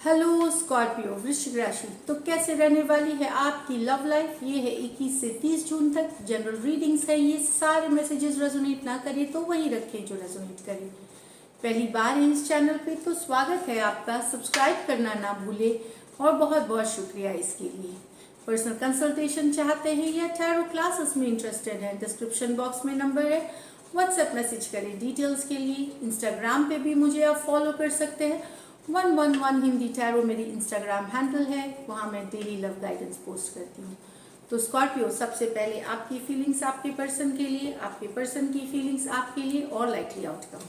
Hello Scorpio वृश्चिक राशि। तो कैसे रहने वाली है आपकी लव लाइफ? ये है 21 से 30 जून तक जनरल रीडिंग्स है। ये सारे मैसेजेस रेजोनेट ना करे तो वही रखें जो रेजोनेट करे। पहली बार है इस चैनल पे तो स्वागत है आपका। सब्सक्राइब करना ना भूले और बहुत बहुत शुक्रिया इसके लिए। पर्सनल कंसल्टेशन चाहते हैं या टैरो क्लासेस में इंटरेस्टेड है, डिस्क्रिप्शन बॉक्स में नंबर है, व्हाट्सएप मैसेज करें डिटेल्स के लिए। इंस्टाग्राम पे भी मुझे आप फॉलो कर सकते हैं। 111 हिंदी टैरो मेरी इंस्टाग्राम हैंडल है, वहाँ मैं डेली लव गाइडेंस पोस्ट करती हूँ। तो स्कॉर्पियो, सबसे पहले आपकी फीलिंग्स आपके पर्सन के लिए, आपके पर्सन की फीलिंग्स आपके लिए और लाइकली आउटकम।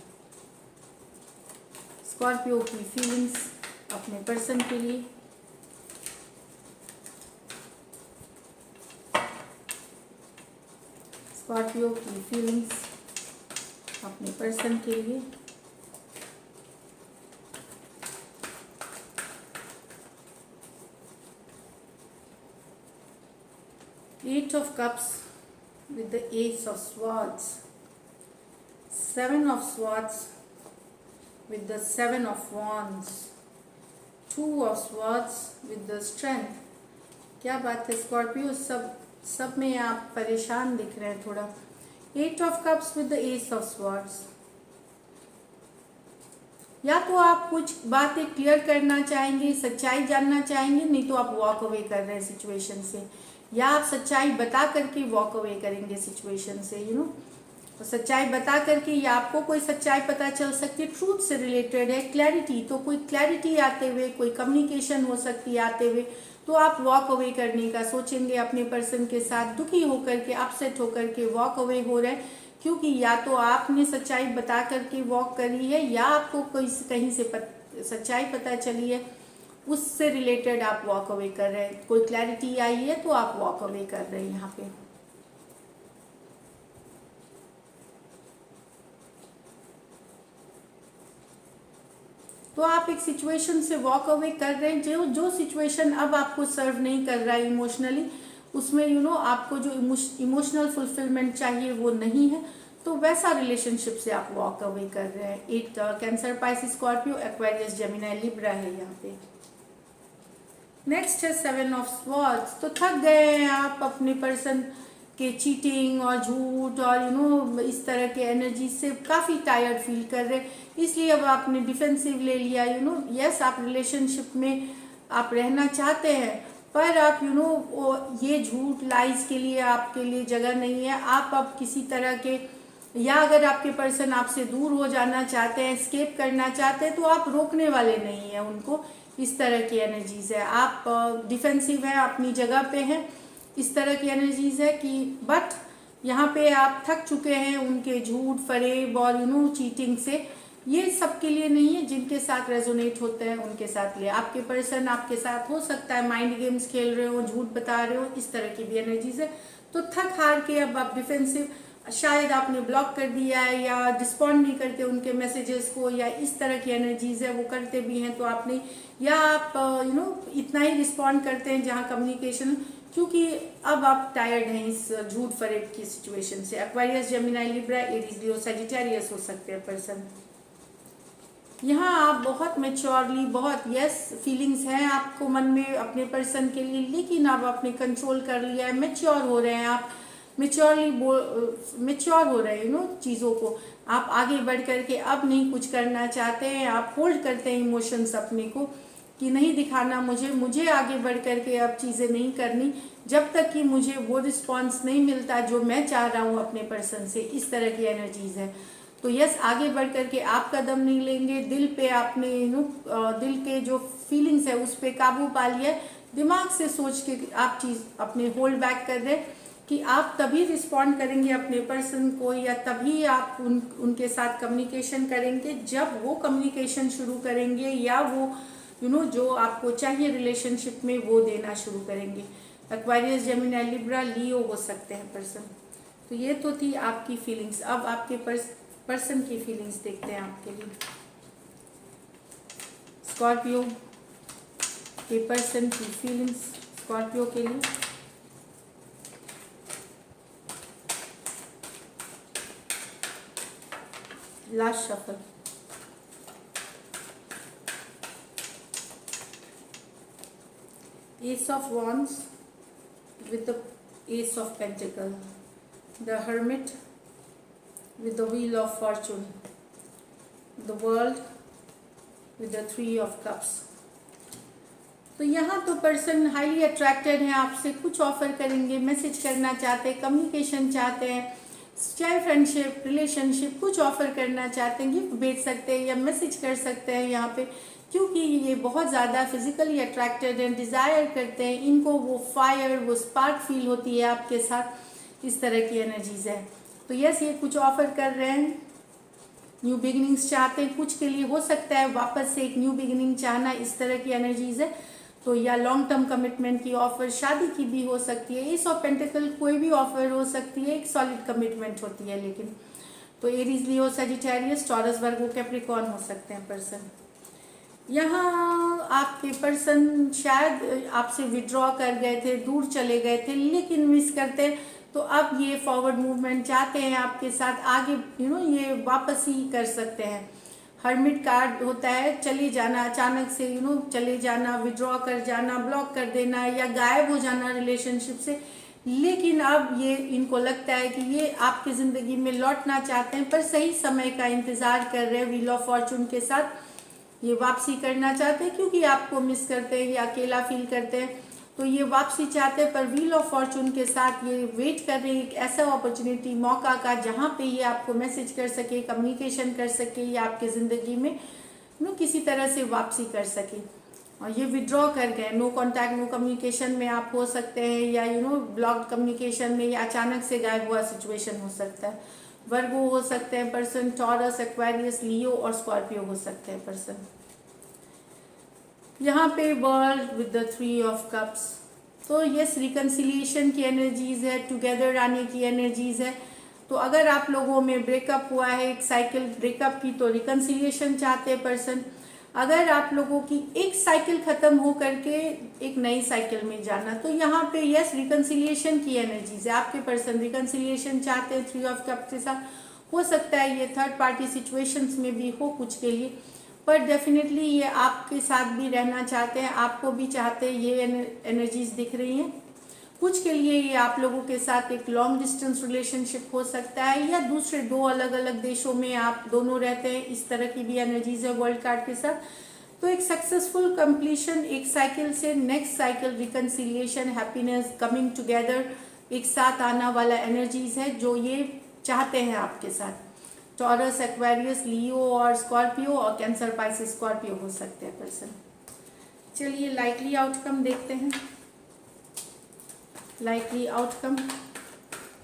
स्कॉर्पियो की फीलिंग्स अपने पर्सन के लिए। स्कॉर्पियो की फीलिंग्स अपने पर्सन के लिए। Eight of Cups with the Ace of Swords, Seven of Swords with the Seven of Wands, Two of Swords with the Strength। क्या बात है स्कॉर्पियो, सब में आप परेशान दिख रहे हैं थोड़ा। Eight of Cups with the Ace of Swords, या तो आप कुछ बातें क्लियर करना चाहेंगे, सच्चाई जानना चाहेंगे, नहीं तो आप वॉक अवे कर रहे हैं सिचुएशन से, या आप सच्चाई बता करके वॉक अवे करेंगे सिचुएशन से। तो सच्चाई बता करके, या आपको कोई सच्चाई पता चल सकती है, ट्रूथ से रिलेटेड है, क्लैरिटी। तो कोई क्लैरिटी आते हुए, कोई कम्युनिकेशन हो सकती है आते हुए, तो आप वॉक अवे करने का सोचेंगे अपने पर्सन के साथ। दुखी होकर के, अपसेट होकर के वॉक अवे हो रहे हैं, क्योंकि या तो आपने सच्चाई बता करके वॉक करी है, या आपको कोई कहीं से सच्चाई पता चली है, उससे रिलेटेड आप वॉक अवे कर रहे हैं। कोई क्लैरिटी आई है तो आप वॉक अवे कर रहे हैं यहाँ पे। तो आप एक सिचुएशन से वॉक अवे कर रहे हैं, जो सिचुएशन अब आपको सर्व नहीं कर रहा है इमोशनली, उसमें आपको जो इमोशनल फुलफिलमेंट चाहिए वो नहीं है, तो वैसा रिलेशनशिप से आप वॉक अवे कर रहे हैं। एक cancer, Pisces, Scorpio, Aquarius, Gemini, Libra है यहाँ पे। नेक्स्ट है सेवन ऑफ स्वॉर्ड्स। तो थक गए हैं आप अपने पर्सन के चीटिंग और झूठ और इस तरह के एनर्जी से काफ़ी टायर्ड फील कर रहे हैं, इसलिए अब आपने डिफेंसिव ले लिया। यस, आप रिलेशनशिप में आप रहना चाहते हैं, पर आप ये झूठ लाइज के लिए आपके लिए जगह नहीं है। आप अब किसी तरह के, या अगर आपके पर्सन आपसे दूर हो जाना चाहते हैं, एस्केप करना चाहते हैं, तो आप रोकने वाले नहीं हैं उनको। इस तरह की एनर्जीज है, आप डिफेंसिव है, अपनी जगह पे हैं। इस तरह की एनर्जीज है कि बट यहाँ पे आप थक चुके हैं उनके झूठ, फरेब और चीटिंग से। ये सबके लिए नहीं है, जिनके साथ रेजोनेट होते हैं उनके साथ लिए। आपके पर्सन आपके साथ हो सकता है माइंड गेम्स खेल रहे हो, झूठ बता रहे हो, इस तरह की भी एनर्जीज है। तो थक हार के अब आप डिफेंसिव, शायद आपने ब्लॉक कर दिया है या रिस्पॉन्ड नहीं करते उनके मैसेजेस को, या इस तरह की एनर्जीज है, वो करते भी हैं तो आपने, या आप इतना ही रिस्पॉन्ड करते हैं जहाँ कम्युनिकेशन, क्योंकि अब आप टायर्ड हैं इस झूठ फरेब की सिचुएशन से। Aquarius, Gemini, Libra, Aries, Leo, Sagittarius हो सकते हैं पर्सन। यहाँ आप बहुत मेच्योरली, बहुत यस फीलिंग्स हैं आपको मन में अपने पर्सन के लिए, लेकिन अब आपने कंट्रोल कर लिया है, मेच्योर हो रहे हैं आप, मेच्योर हो रहे हैं चीज़ों को। आप आगे बढ़ करके अब नहीं कुछ करना चाहते हैं, आप होल्ड करते हैं इमोशंस अपने को कि नहीं दिखाना मुझे आगे बढ़ करके अब चीज़ें नहीं करनी जब तक कि मुझे वो रिस्पॉन्स नहीं मिलता जो मैं चाह रहा हूँ अपने पर्सन से। इस तरह की एनर्जीज है। तो यस, आगे बढ़ करके आप कदम नहीं लेंगे। दिल पे आपने दिल के जो फीलिंग्स है उस पर काबू पा लिया है। दिमाग से सोच के आप चीज़ अपने होल्ड बैक कर रहे हैं कि आप तभी रिस्पॉन्ड करेंगे अपने पर्सन को, या तभी आप उनके साथ कम्युनिकेशन करेंगे जब वो कम्युनिकेशन शुरू करेंगे, या वो जो आपको चाहिए रिलेशनशिप में वो देना शुरू करेंगे। एक्वेरियस, जेमिनी, लिब्रा, लियो हो सकते हैं पर्सन। तो ये तो थी आपकी फीलिंग्स। अब आपके पर्सन की फीलिंग्स देखते हैं आपके लिए। स्कॉर्पियो के पर्सन की फीलिंग्स स्कॉर्पियो के लिए। Last shuffle. Ace of Wands with the Ace of Pentacle, the Hermit with the Wheel of Fortune, the World with the Three of Cups. तो यहाँ तो पर्सन हाईली अट्रैक्टेड है आपसे, कुछ ऑफर करेंगे, मैसेज करना चाहते हैं, कम्युनिकेशन चाहते हैं, चाहे फ्रेंडशिप रिलेशनशिप कुछ ऑफर करना चाहते हैं, गिफ्ट भेज सकते हैं या मैसेज कर सकते हैं यहाँ पे, क्योंकि ये बहुत ज़्यादा फिजिकली अट्रैक्टेड हैं, डिज़ायर करते हैं, इनको वो फायर वो स्पार्क फील होती है आपके साथ, इस तरह की एनर्जीज है। तो यस, ये कुछ ऑफर कर रहे हैं, न्यू बिगिनिंग्स चाहते हैं, कुछ के लिए हो सकता है वापस से एक न्यू बिगिनिंग चाहना, इस तरह की एनर्जीज है। तो या लॉन्ग टर्म कमिटमेंट की ऑफर, शादी की भी हो सकती है, एस ऑफ पेंटिकल कोई भी ऑफर हो सकती है, एक सॉलिड कमिटमेंट होती है। लेकिन तो Aries, Leo, Sagittarius, taurus, Virgo, Capricorn हो सकते हैं पर्सन। यहाँ आपके पर्सन शायद आपसे विड्रॉ कर गए थे, दूर चले गए थे, लेकिन मिस करते, तो अब ये फॉरवर्ड मूवमेंट चाहते हैं आपके साथ आगे, ये वापस ही कर सकते हैं। हर्मिट कार्ड होता है चले जाना, अचानक से चले जाना, विड्रॉ कर जाना, ब्लॉक कर देना या गायब हो जाना रिलेशनशिप से। लेकिन अब ये इनको लगता है कि ये आपकी ज़िंदगी में लौटना चाहते हैं, पर सही समय का इंतज़ार कर रहे हैं। व्हील ऑफ फॉर्चून के साथ ये वापसी करना चाहते हैं, क्योंकि आपको मिस करते हैं या अकेला फील करते हैं, तो ये वापसी चाहते हैं। पर व्हील ऑफ फॉर्चून के साथ ये वेट कर रहे हैं एक ऐसा अपॉर्चुनिटी, मौका का, जहाँ पे ये आपको मैसेज कर सके, कम्युनिकेशन कर सके या आपके ज़िंदगी में किसी तरह से वापसी कर सके। और ये विड्रॉ कर गए, नो कॉन्टैक्ट नो कम्युनिकेशन में आप हो सकते हैं, या ब्लॉक्ड कम्युनिकेशन में, या अचानक से गायब हुआ सिचुएशन हो सकता है। वर्गो हो सकते हैं पर्सन, टॉरस, एक्वेरियस, लियो और स्कॉर्पियो हो सकते हैं पर्सन। यहाँ पे world with the three of cups, तो यस रिकन्सिलिएशन की एनर्जीज है, टुगेदर आने की एनर्जीज है। तो अगर आप लोगों में ब्रेकअप हुआ है, एक साइकिल ब्रेकअप की, तो रिकन्सिलिएशन चाहते हैं पर्सन। अगर आप लोगों की एक साइकिल खत्म हो करके एक नई साइकिल में जाना, तो यहाँ पे यस रिकन्सिलिएशन की एनर्जीज है। आपके पर्सन रिकन्सिलिएशन चाहते हैं थ्री ऑफ कप्स के साथ। हो सकता है ये थर्ड पार्टी सिचुएशंस में भी हो कुछ के लिए, पर डेफिनेटली ये आपके साथ भी रहना चाहते हैं, आपको भी चाहते हैं, ये एनर्जीज दिख रही हैं। कुछ के लिए ये आप लोगों के साथ एक लॉन्ग डिस्टेंस रिलेशनशिप हो सकता है, या दूसरे दो अलग अलग देशों में आप दोनों रहते हैं, इस तरह की भी एनर्जीज है वर्ल्ड कार्ड के साथ। तो एक सक्सेसफुल कंप्लीशन, एक साइकिल से next cycle, reconciliation, happiness, coming together, एक साथ आना वाला एनर्जीज है जो ये चाहते हैं आपके साथ। टॉरस, एक्वेरियस, लियो और स्कॉर्पियो, और कैंसर, पाइसिस, स्कॉर्पियो हो सकते हैं पर्सन। चलिए लाइकली आउटकम देखते हैं। लाइकली आउटकम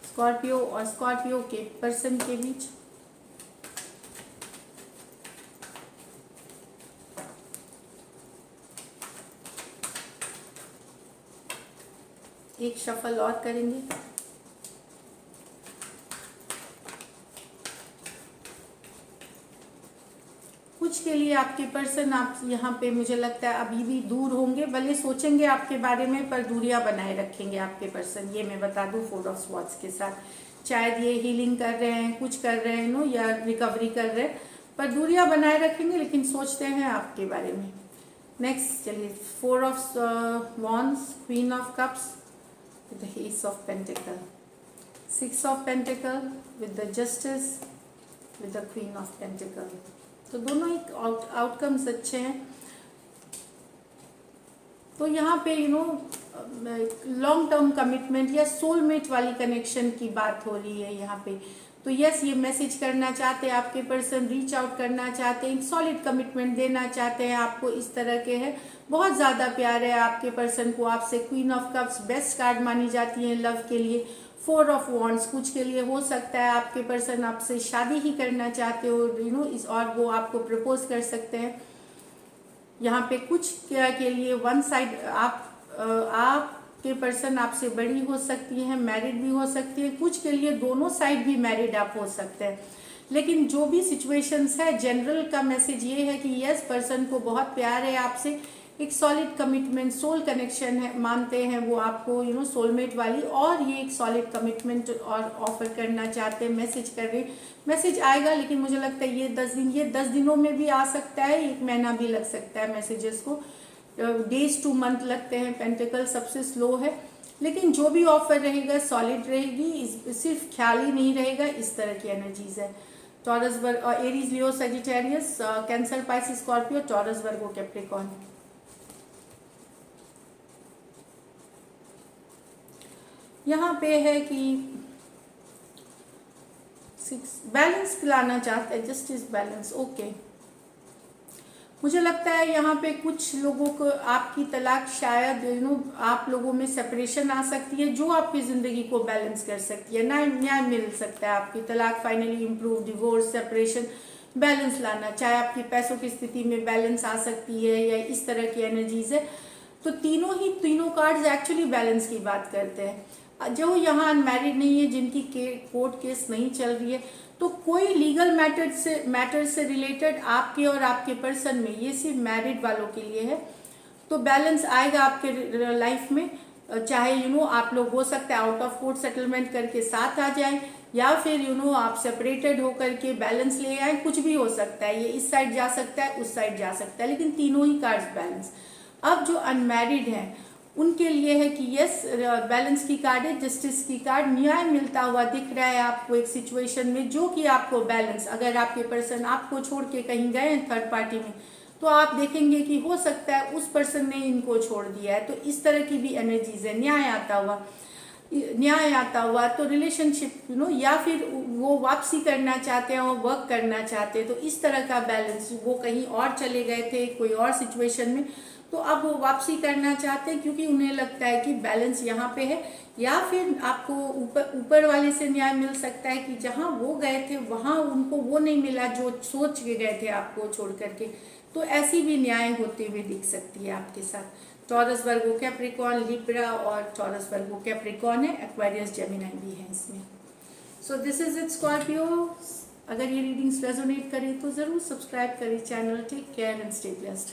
स्कॉर्पियो और स्कॉर्पियो के पर्सन के बीच। एक शफल और करेंगे। कुछ के लिए आपके पर्सन आप यहाँ पे मुझे लगता है अभी भी दूर होंगे, भले सोचेंगे आपके बारे में, पर दूरियां बनाए रखेंगे आपके पर्सन, ये मैं बता दूँ फोर ऑफ स्वॉर्ड्स के साथ। शायद ये हीलिंग कर रहे हैं, कुछ कर रहे हैं नो, या रिकवरी कर रहे हैं, पर दूरियां बनाए रखेंगे, लेकिन सोचते हैं आपके बारे में। नेक्स्ट चलिए, four of wands, queen of cups with the S of pentacle, six of pentacle with the justice with the queen of pentacle. तो दोनों ही आउटकम्स अच्छे हैं। तो यहाँ पे लॉन्ग टर्म कमिटमेंट या सोलमेट वाली कनेक्शन की बात हो रही है यहाँ पे। तो यस, ये मैसेज करना चाहते हैं आपके पर्सन, रीच आउट करना चाहते हैं, एक सॉलिड कमिटमेंट देना चाहते हैं आपको, इस तरह के हैं, बहुत ज़्यादा प्यार है आपके पर्सन को आपसे। Queen of cups best card मानी जाती है लव के लिए। फोर ऑफ वॉन्ड्स कुछ के लिए हो सकता है आपके पर्सन आपसे शादी ही करना चाहते हो इस, और वो आपको प्रपोज कर सकते हैं। यहाँ पे कुछ के लिए वन साइड आपके पर्सन आपसे बड़ी हो सकती है, मैरिड भी हो सकती है, कुछ के लिए दोनों साइड भी मैरिड आप हो सकते हैं। लेकिन जो भी सिचुएशंस है, जनरल का मैसेज ये है कि यस पर्सन को बहुत प्यार है आपसे, एक सॉलिड कमिटमेंट, सोल कनेक्शन है, मानते हैं वो आपको सोलमेट वाली, और ये एक सॉलिड कमिटमेंट और ऑफर करना चाहते हैं, मैसेज कर रहे हैं। मैसेज आएगा, लेकिन मुझे लगता है ये 10 दिन, ये 10 दिनों में भी आ सकता है, एक महीना भी लग सकता है मैसेजेस को डेज टू मंथ लगते हैं, पेंटिकल सबसे स्लो है, लेकिन जो भी ऑफर रहेगा सॉलिड रहेगी, सिर्फ ख्याल ही नहीं रहेगा, इस तरह की एनर्जीज है। Taurus Virgo, Aries, Leo, Sagittarius, Cancer, Pisces, Scorpio, Taurus, Virgo, Capricorn. यहाँ पे है कि बैलेंस लाना चाहते हैं, जस्टिस, बैलेंस, ओके। मुझे लगता है यहाँ पे कुछ लोगों को आपकी तलाक शायद आप लोगों में सेपरेशन आ सकती है जो आपकी ज़िंदगी को बैलेंस कर सकती है, न्याय मिल सकता है, आपकी तलाक finally improve, divorce, separation, balance लाना, चाहे आपकी पैसों की स्थिति में बैलेंस आ सकती है या इस तरह की एनर्जीज है। तो तीनों कार्ड्स एक्चुअली बैलेंस की बात करते हैं। जो यहाँ अनमैरिड नहीं है, जिनकी कोर्ट केस नहीं चल रही है, तो कोई लीगल मैटर से रिलेटेड आपके और आपके पर्सन में, ये सिर्फ मैरिड वालों के लिए है, तो बैलेंस आएगा आपके लाइफ में। चाहे आप लोग हो सकता है आउट ऑफ कोर्ट सेटलमेंट करके साथ आ जाए, या फिर आप सेपरेटेड होकर के बैलेंस ले आए, कुछ भी हो सकता है, ये इस साइड जा सकता है, उस साइड जा सकता है, लेकिन तीनों ही कार्ड्स बैलेंस। अब जो अनमैरिड हैं उनके लिए है कि यस, बैलेंस की कार्ड है, जस्टिस की कार्ड, न्याय मिलता हुआ दिख रहा है आपको एक सिचुएशन में जो कि आपको बैलेंस, अगर आपके पर्सन आपको छोड़ के कहीं गए थर्ड पार्टी में, तो आप देखेंगे कि हो सकता है उस पर्सन ने इनको छोड़ दिया है, तो इस तरह की भी एनर्जीज है। न्याय आता हुआ तो रिलेशनशिप या फिर वो वापसी करना चाहते हैं और वर्क करना चाहते हैं, तो इस तरह का बैलेंस, वो कहीं और चले गए थे कोई और सिचुएशन में, तो अब वो वापसी करना चाहते हैं क्योंकि उन्हें लगता है कि बैलेंस यहाँ पे है, या फिर आपको ऊपर वाले से न्याय मिल सकता है कि जहाँ वो गए थे वहाँ उनको वो नहीं मिला जो सोच के गए थे आपको छोड़ करके, तो ऐसी भी न्याय होते हुए दिख सकती है आपके साथ। टॉरस, वर्गो, कैप्रिकॉर्न, लिब्रा और टॉरस, वर्गो, कैप्रिकॉर्न है, एक्वेरियस, जेमिनी भी है इसमें। So this is it Scorpio. अगर ये रीडिंग्स रेजोनेट करें तो ज़रूर सब्सक्राइब करें channel. Take care and stay blessed.